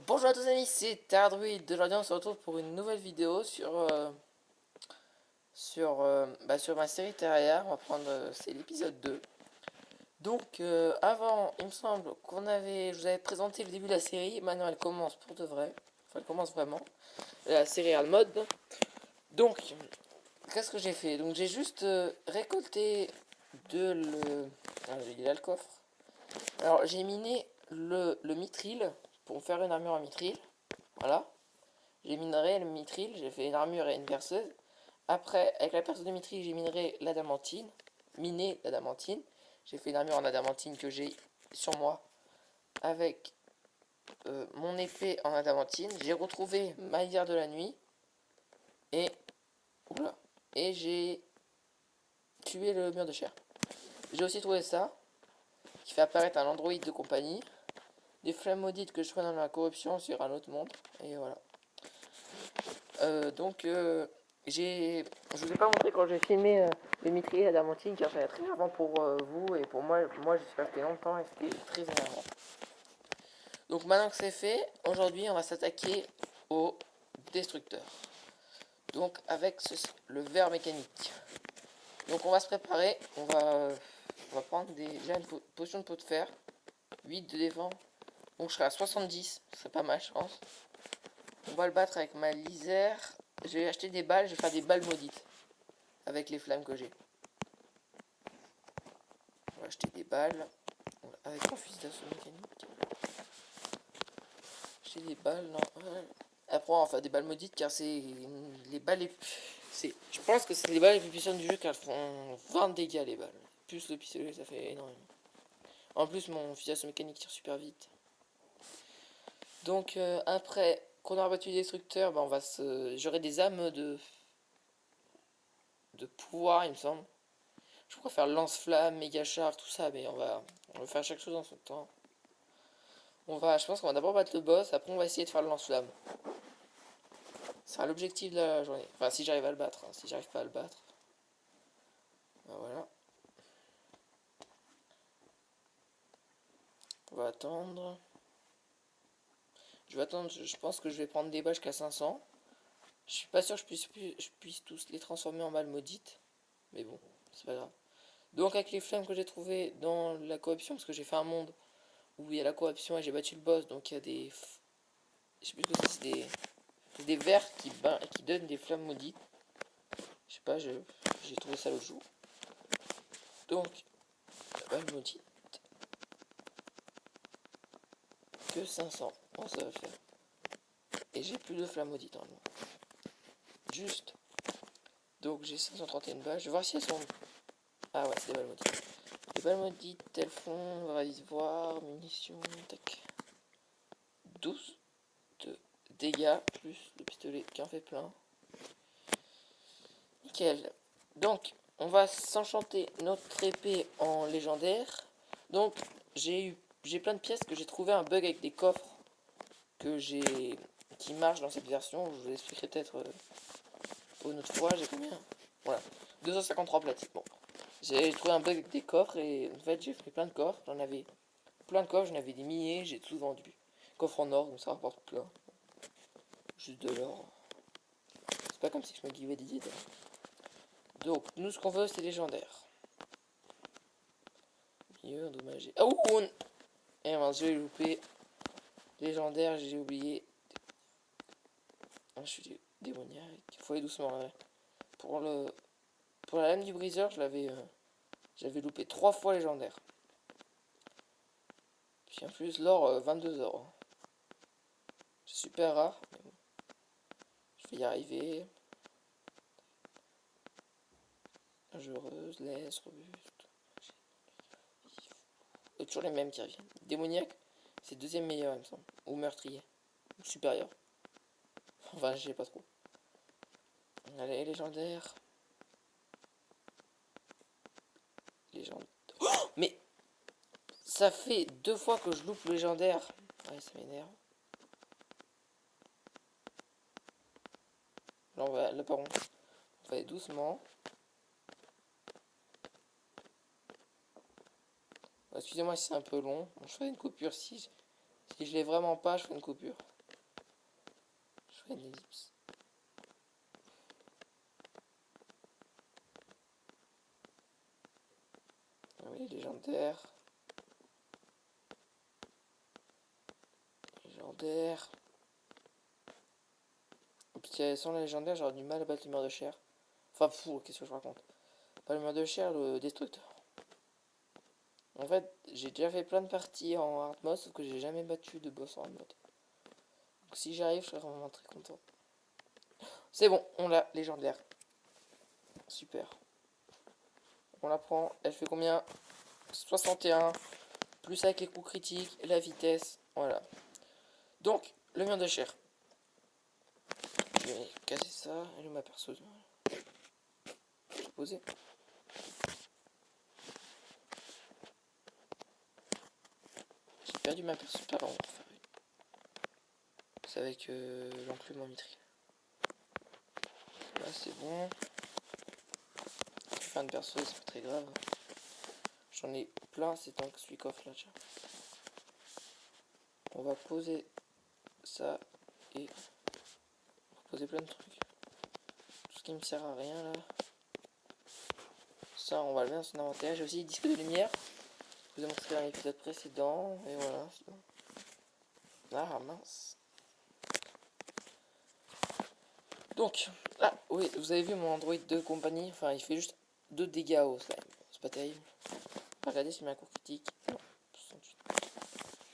Bonjour à tous amis, c'est Tardruid. Aujourd'hui on se retrouve pour une nouvelle vidéo sur ma série Terraria. On va prendre, c'est l'épisode 2. Donc avant, il me semble je vous avais présenté le début de la série. Maintenant elle commence pour de vrai. Enfin elle commence vraiment. La série a le mode. Donc, qu'est-ce que j'ai fait? Donc j'ai juste récolté de le... Ah, j'ai dit là le coffre. Alors j'ai miné le mithril pour faire une armure en mithril. Voilà. J'ai minerai le mithril, j'ai fait une armure et une perceuse. Après, avec la perceuse de mithril, j'ai miné l'adamantine. Miné l'adamantine. J'ai fait une armure en adamantine que j'ai sur moi avec mon épée en adamantine. J'ai retrouvé ma lisière de la nuit. Et, oula, et j'ai tué le mur de chair. J'ai aussi trouvé ça, qui fait apparaître un android de compagnie. Des flammes maudites que je trouve dans la corruption sur un autre monde. Et voilà. Je vous ai pas montré quand j'ai filmé le Mithril et la Damantine qui a fait très avant pour vous et pour moi. Moi, j'y suis resté longtemps et c'était très énervant. Donc maintenant que c'est fait, aujourd'hui, on va s'attaquer au destructeur. Donc avec le verre mécanique. Donc on va se préparer. On va prendre déjà une potion de pot de fer. 8 de défense. Donc je serai à 70. C'est pas mal, je pense. On va le battre avec ma lisière. Je vais acheter des balles. Je vais faire des balles maudites. Avec les flammes que j'ai. On va acheter des balles. Avec mon fusil d'assaut mécanique. Acheter des balles, non. Après, on va faire des balles maudites car c'est les balles les plus. Je pense que c'est les balles les plus puissantes du jeu car elles font 20 dégâts les balles. Plus le pistolet, ça fait énormément. En plus, mon fusil d'assaut mécanique tire super vite. Donc, après qu'on aura battu les destructeurs, bah, j'aurai des âmes de pouvoir, il me semble. Je pourrais faire lance-flamme, méga char, tout ça, mais on va faire chaque chose en son temps. Je pense qu'on va d'abord battre le boss, après on va essayer de faire le lance-flamme. Ce sera l'objectif de la journée. Enfin, si j'arrive à le battre. Hein. Si j'arrive pas à le battre. Ben voilà. On va attendre. Je vais attendre. Je pense que je vais prendre des balles jusqu'à 500. Je suis pas sûr que je puisse tous les transformer en balles maudites. Mais bon, c'est pas grave. Donc, avec les flammes que j'ai trouvées dans la corruption, parce que j'ai fait un monde où il y a la corruption et j'ai battu le boss, donc il y a des. Je sais plus ce que c'est des vers qui donnent des flammes maudites. Je sais pas, j'ai trouvé ça l'autre jour. Donc, la balle maudite. Que 500. Bon, ça va le faire. Et j'ai plus de flammes maudites normalement. Juste. Donc j'ai 531 balles. Je vais voir si elles sont. Ah ouais, c'est des balles maudites. Les balles maudites, elles font. On va voir. Munitions. Tac. 12 de dégâts. Plus le pistolet qui en fait plein. Nickel. Donc, on va s'enchanter notre épée en légendaire. Donc, j'ai plein de pièces que j'ai trouvé un bug avec des coffres que j'ai qui marche dans cette version. Je vous expliquerai peut-être une autre fois. J'ai combien? Voilà, 253 platines. Bon, j'ai trouvé un bug avec des coffres et en fait j'ai fait plein de coffres. J'en avais plein de coffres, j'en avais des milliers, j'ai tout vendu. Coffre en or, donc ça rapporte plein. Juste de l'or. C'est pas comme si je me guivais des idées. Donc, nous ce qu'on veut c'est légendaire. Mieux endommagé. Ah ouh Eh mince, j'ai loupé. Légendaire, j'ai oublié. Ah, je suis démoniaque. Faut aller doucement. Ouais. Pour le pour la lame du briseur, j'avais loupé 3 fois légendaire. Puis en plus l'or 22 euros. C'est super rare. Mais bon. Je vais y arriver. Dangereuse, laisse, robuste. Et toujours les mêmes qui reviennent. Démoniaque, c'est deuxième meilleur il me semble. Ou meurtrier. Ou supérieur. Enfin je sais pas trop. Allez, légendaire. Légendaire. Oh mais ça fait 2 fois que je loupe le légendaire. Ouais, ça m'énerve. Là par contre, on va aller doucement. Excusez-moi si c'est un peu long. Bon, je ferai une coupure si Si je l'ai vraiment pas, je fais une coupure. Je fais une ellipse. Ah oui, légendaire. Légendaire. Et puis sans la légendaire, j'aurais du mal à battre le mur de chair. Enfin, fou, qu'est-ce que je raconte? Pas le mur de chair, le destructeur. En fait, j'ai déjà fait plein de parties en hard mode, sauf que j'ai jamais battu de boss en hard mode. Donc si j'arrive, je serai vraiment très content. C'est bon, on l'a, légendaire. Super. On la prend, elle fait combien? 61, plus avec les coups critiques, la vitesse, voilà. Donc, le mur de chair. Je vais casser ça, elle est ma perceuse. Je vais poser. J'ai perdu ma perceuse, pardon. C'est avec l'enclume en mitril. Là, c'est bon. Fin de perceuse, c'est pas très grave. J'en ai plein, c'est tant que celui coffre là, tiens. On va poser ça et on va poser plein de trucs. Tout ce qui me sert à rien là. Ça, on va le mettre dans son inventaire. J'ai aussi des disques de lumière. Je vous ai montré dans l'épisode précédent. Et voilà, c'est bon. Ah mince. Donc, ah oui, vous avez vu mon Android de compagnie. Enfin, il fait juste 2 dégâts au slime. C'est pas terrible. Regardez si il met un coup critique. Non, 68.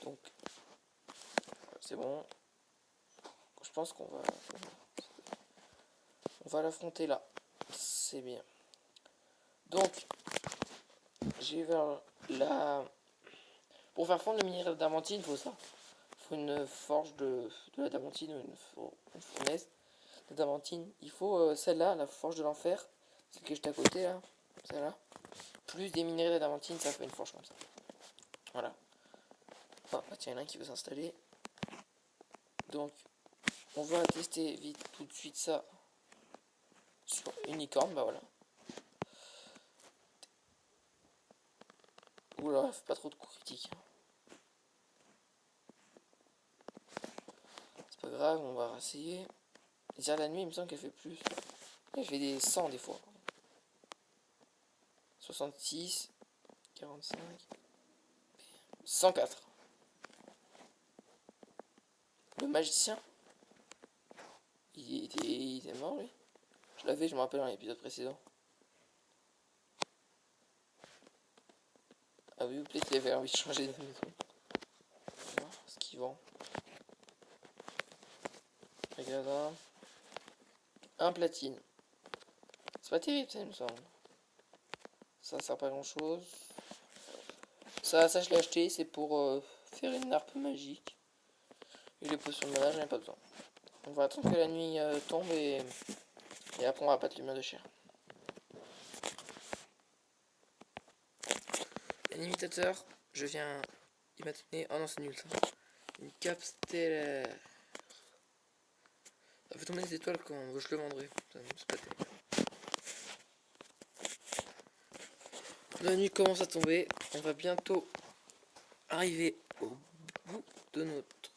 Donc, c'est bon. Je pense qu'on va l'affronter là. C'est bien. Donc, j'ai vers la... Pour faire fondre le minerai d'adamantine, il faut ça. Il faut une forge de l'adamantine ou une fournaise d'adamantine. Il faut celle-là, la forge de l'enfer. Celle qui est juste à côté là. Celle-là. Plus des minerais d'adamantine, ça fait une forge comme ça. Voilà. Ah, bah tiens, il y en a un qui veut s'installer. Donc, on va tester vite tout de suite ça sur Unicorn. Bah voilà. Oula, fait pas trop de coups critiques. C'est pas grave, on va essayer. Dire la nuit, il me semble qu'elle fait plus. Elle fait des 100 des fois. 66, 45, 104. Le magicien, il était mort lui. Je l'avais, je me rappelle dans l'épisode précédent. Ah oui, peut-être qu'il avait envie de changer de maison. On va voir ce qu'il vend. Magasin. Un platine. C'est pas terrible ça, il me semble. Ça sert pas à grand chose. Ça je l'ai acheté, c'est pour faire une harpe magique. Et les potions de mana, j'en ai pas besoin. On va attendre que la nuit tombe et après on va battre le mur de chair. L'imitateur, je viens imaginer. Oh non, c'est nul ça. Une cape stellaire. Ça fait tomber des étoiles quand je le vendrai. C'est pas terrible. La nuit commence à tomber. On va bientôt arriver au bout de notre.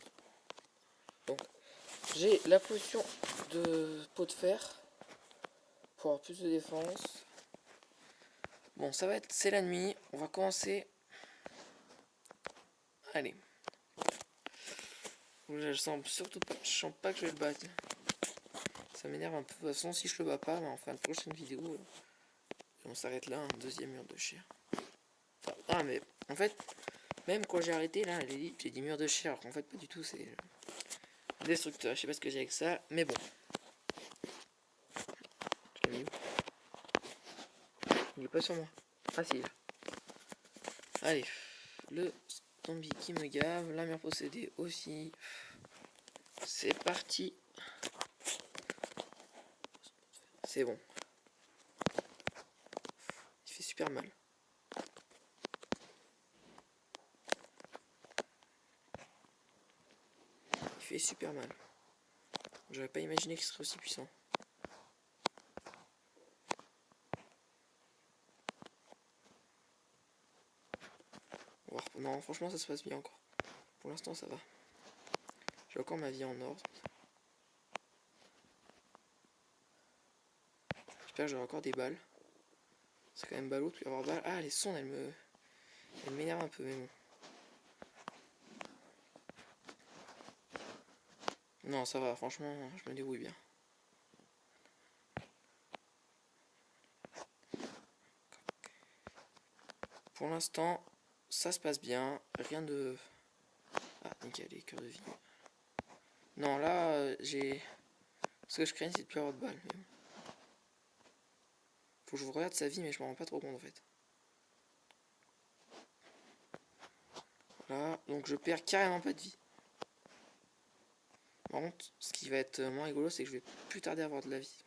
Donc, j'ai la potion de pot de fer pour avoir plus de défense. Bon, ça va être. C'est la nuit. On va commencer. Allez. Je sens surtout pas. Je sens pas que je vais le battre. Ça m'énerve un peu. De toute façon, si je le bats pas, bah, enfin, la prochaine vidéo. On s'arrête là, un deuxième mur de chair. Enfin, ah, mais en fait, même quand j'ai arrêté là, j'ai dit mur de chair, alors qu'en fait, pas du tout, c'est destructeur. Je sais pas ce que j'ai avec ça, mais bon. Je l'ai mis où? Il est pas sur moi. Ah, si, là. Allez, le zombie qui me gave, la mère possédée aussi. C'est parti. C'est bon. Il fait super mal. Il fait super mal. J'aurais pas imaginé qu'il serait aussi puissant. Non, franchement, ça se passe bien encore. Pour l'instant ça va. J'ai encore ma vie en ordre. J'espère que j'aurai encore des balles. C'est quand même ballot de plus avoir balles. Ah, les sondes, elles m'énervent un peu, mais bon. Non, ça va, franchement, je me débrouille bien. Pour l'instant, ça se passe bien. Rien de... Ah, nickel, les cœurs de vie. Non, là, j'ai... Ce que je crains, c'est de plus avoir de balles. Mais bon. Faut que je regarde sa vie, mais je m'en rends pas trop compte, en fait. Voilà, donc je perds carrément pas de vie. Par contre, ce qui va être moins rigolo, c'est que je vais plus tarder à avoir de la vie.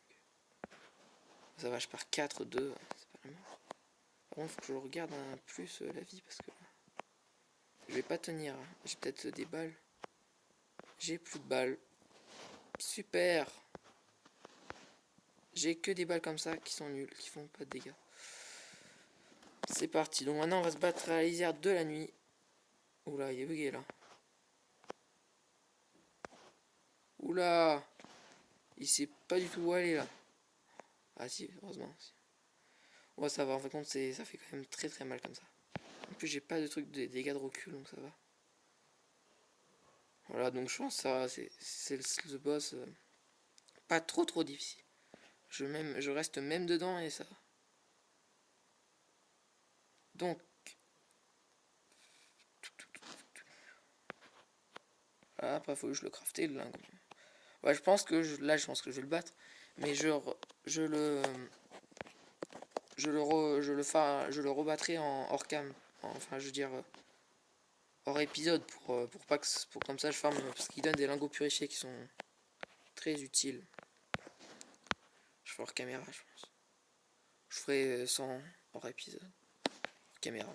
Ça va, je pars 4-2, c'est pas la mort. Par contre, faut que je regarde un plus la vie, parce que je vais pas tenir. J'ai peut-être des balles. J'ai plus de balles. Super. J'ai que des balles comme ça qui sont nulles, qui font pas de dégâts. C'est parti, donc maintenant on va se battre à la lisière de la nuit. Oula, il est bugué là. Oula, il sait pas du tout où aller là. Ah si, heureusement. Ouais, ça va, en fait, compte, ça fait quand même très très mal comme ça. En plus, j'ai pas de truc de dégâts de recul, donc ça va. Voilà, donc je pense que ça, c'est le boss pas trop difficile. Je reste même dedans et ça. Donc, ah, après, faut que je le crafter le lingot. Ouais, je pense que là, je pense que je vais le battre, mais je le je le rebattrai en hors cam. Enfin, je veux dire hors épisode pour pas que pour comme ça je farme parce qu'il donne des lingots purifiés qui sont très utiles. Je ferai hors caméra, je pense. Je ferai 100 hors épisode. Hors caméra.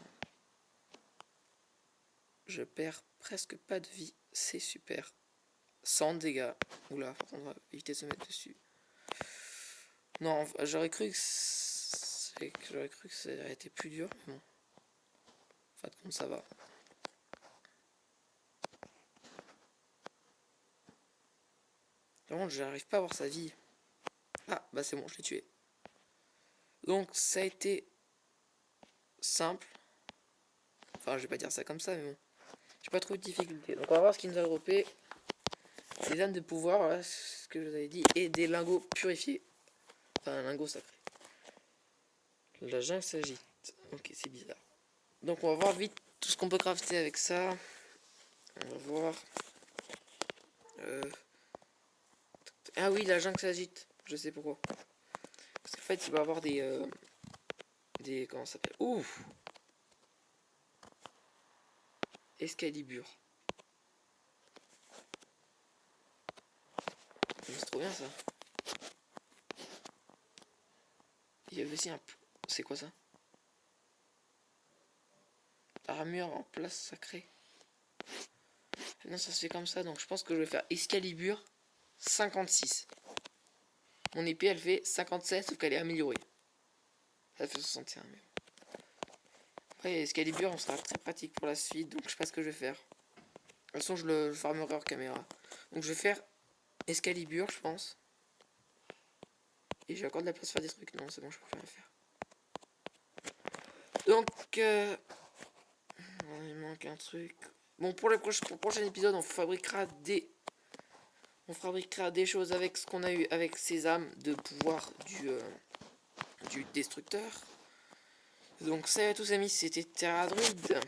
Je perds presque pas de vie, c'est super. Sans dégâts. Oula, on va éviter de se mettre dessus. Non, j'aurais cru que ça aurait été plus dur, mais bon. En fin de compte, ça va. Par contre, j'arrive pas à voir sa vie. Ah, bah c'est bon, je l'ai tué. Donc, ça a été simple. Enfin, je vais pas dire ça comme ça, mais bon. J'ai pas trop de difficultés. Donc, on va voir ce qu'il nous a droppé. Des âmes de pouvoir, voilà, ce que je vous avais dit. Et des lingots purifiés. Enfin, un lingot sacré. La jungle s'agite. Ok, c'est bizarre. Donc, on va voir vite tout ce qu'on peut crafter avec ça. On va voir. Ah oui, la jungle s'agite. Je sais pourquoi. Parce qu'en fait, il va avoir des. Comment ça s'appelle? Ouh! Escalibur. C'est trop bien ça. Il y avait aussi un. C'est quoi ça? Armure en place sacrée. Non, ça se fait comme ça, donc je pense que je vais faire Escalibur 56. Mon épée elle fait 57, sauf qu'elle est améliorée. Ça fait 61. Mais... Après, Escalibur, on sera très pratique pour la suite, donc je sais pas ce que je vais faire. De toute façon, je le farmerai hors caméra. Donc je vais faire Escalibur, je pense. Et j'ai encore de la place pour faire des trucs. Non, c'est bon, je peux plus rien faire. Donc, il manque un truc. Bon, pour le prochain épisode, on fabriquera des choses avec ce qu'on a eu avec ces âmes de pouvoir du destructeur. Donc, salut à tous amis, c'était Terra Druide.